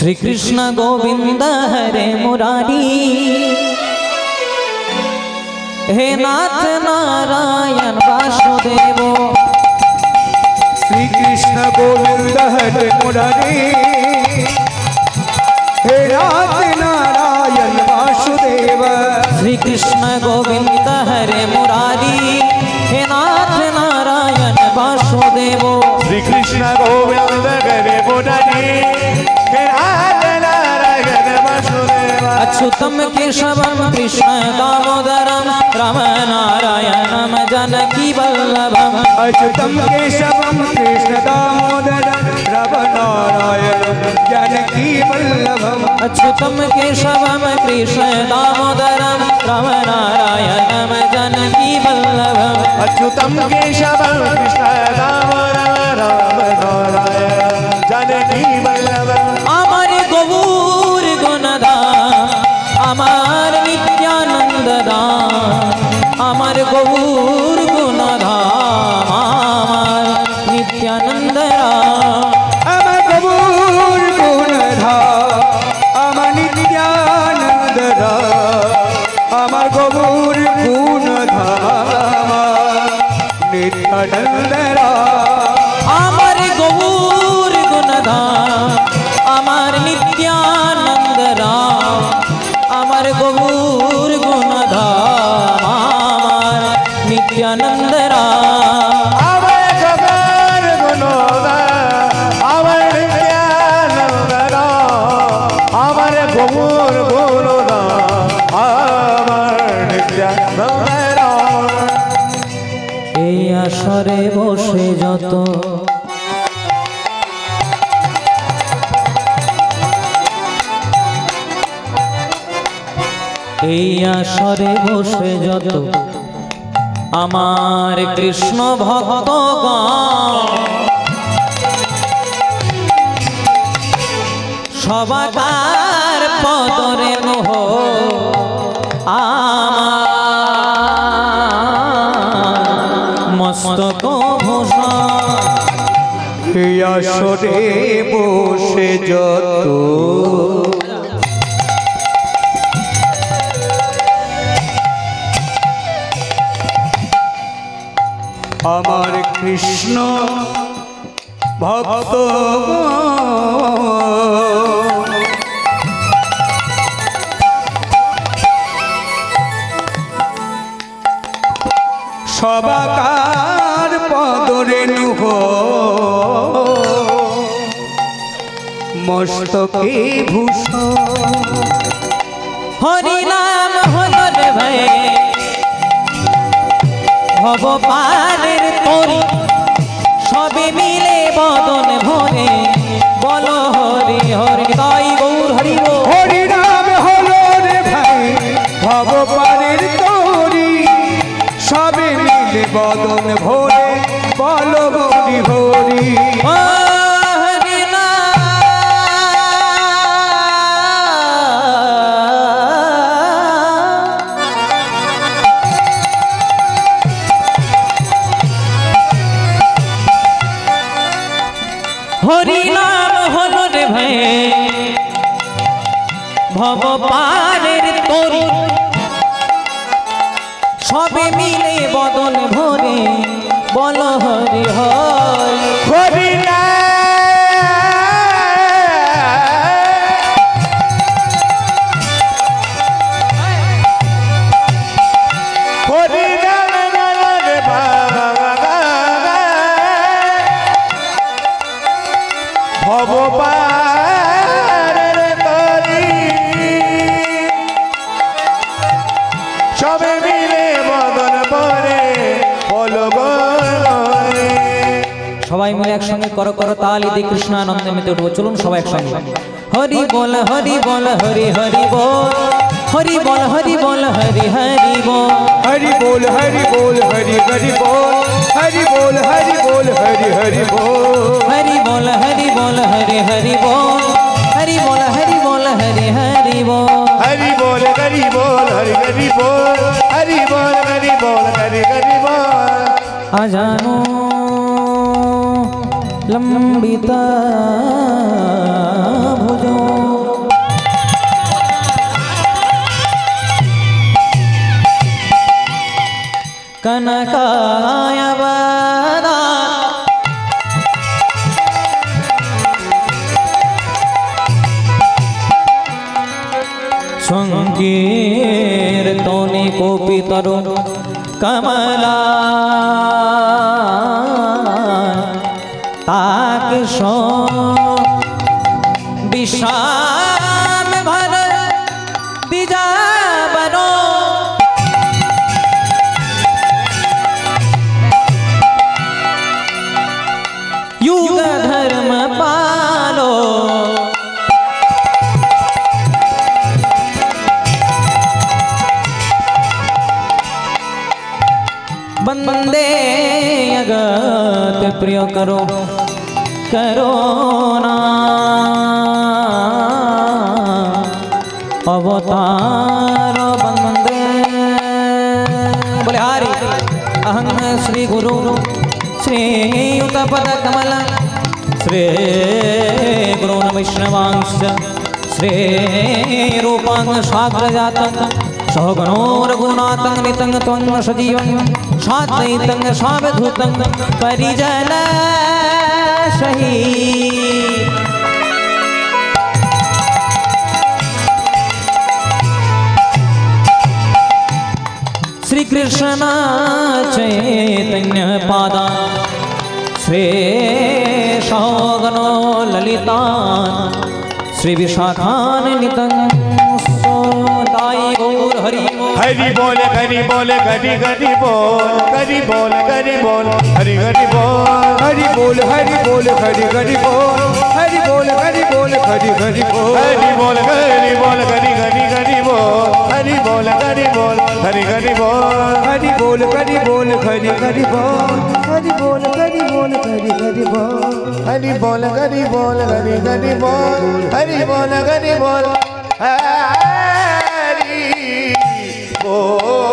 श्री कृष्ण गोविंद हरे मुरारी हे नाथ नारायण वासुदेव। श्री कृष्ण गोविंद हरे मुरारी हे नाथ नारायण वासुदेव। श्री कृष्ण गोविंद हरे मुरारी हे नाथ नारायण वासुदेव। श्री कृष्ण गोविंद हरे मुरारी हे नाथ नारायण वासुदेव। अच्युतम केशवम कृष्ण दामोदरम राम नारायणम जानकी वल्लभम। अच्युतम केशवम कृष्ण दामोदरम राम नारायणम जानकी वल्लभम। अच्युतम केशवम कृष्ण दामोदरम राम नारायणम जानकी वल्लभम। अच्युतम केशवम कृष्ण दामोदरम राम नारायण जानकी वल्लभम। अमर गौर गुणदान अमर नित्यानंद दान। अमर गौर गुणधाम अमर नित्यानंद राम। अमर गौर गुणधाम अमर नित्यानंद राम। अमर गौर गुणधाम नित्यानंद राम। अमर गौर गुणधाम अमर नित्यानंद राम। अमर गौर गुणधाम अमर नित्यानंद राम। अमर गौर गुणधाम अमर नित्यानंद राम। अमर गौर गुणधाम अमर नित्यानंद राम। এই আসরে বসে যত এই আসরে বসে যত আমার কৃষ্ণ ভক্তগণ সবাকার পদরে নহ আমার মস্তক ভূষণ। এই আসরে বসে যত আমার কৃষ্ণ ভক্ত সবাকার পদরেণু মস্তকে ভূষণ। হরি নাম হলো রে ভাই ভব পারের তরি সবে মিলে বদন ভরে বল হরি হরি তাই গৌর হরি বল। হরি নাম হলো রে ভাই ভব পারের তরি সবে মিলে বদন ভরে বল হরি হরি। হরি হরি নাম হলো রে ভাই ভব পারের তরি সবে মিলে বদন ভরে বল হরি হরি। হরি সবে মিলে বদন পরে সবাই মিলে একসঙ্গে করো করো তালি দিয়ে কৃষ্ণানন্দে মেতে উঠবো। চলুন সবাই একসঙ্গে হরি বল হরি বল হরি হরি বল। হরি বল হরি বল হরি হরি বল। हरि बोल हरि बोल हरि हरि बोल। हरि बोल हरि बोल हरि हरि बोल। हरि बोल हरि बोल हरि हरि बोल। हरि बोल हरि बोल हरि हरि बोल। हरि बोल हरि बोल हरि हरि बोल। हरि बोल हरि बोल हरि हरि बोल। अजानो लंबिता भुजो कनकाय संकीर्तने कोपि तरु कमला ताक सो विषाम भर दिजा बनो युग धर्म पालो बंदे अगत प्रिय करो करोना अवतार बंदे बोले हरि अहं श्री गुरु श्री युत पद कमल श्री गुरु वैष्णवांश श्री रूपांग साग्र जातं सहगणो रघुनाथं नितं त्वं सजीवं साद्वैतं सावधूतं परिजन सहित श्री कृष्ण चैतन्य पादा श्री सहगणो ललिता श्री विशाखान नितं सोदाई गौर हरि हरि बोल हरि बोल हरि हरि बोल हरि बोल हरि बोल हरि हरि बोल हरि बोल हरि बोल हरि हरि बोल हरि बोल हरि बोल हरि हरि बोल हरि बोल हरि बोल हरि हरि हरि बोल हरि बोल हरि बोल हरि हरि बोल हरि बोल हरि बोल हरि हरि बोल हरि बोल हरि बोल हरि हरि बोल हरि बोल हरि बोल हरि हरि बोल हरि बोल हरि बोल हरि बोल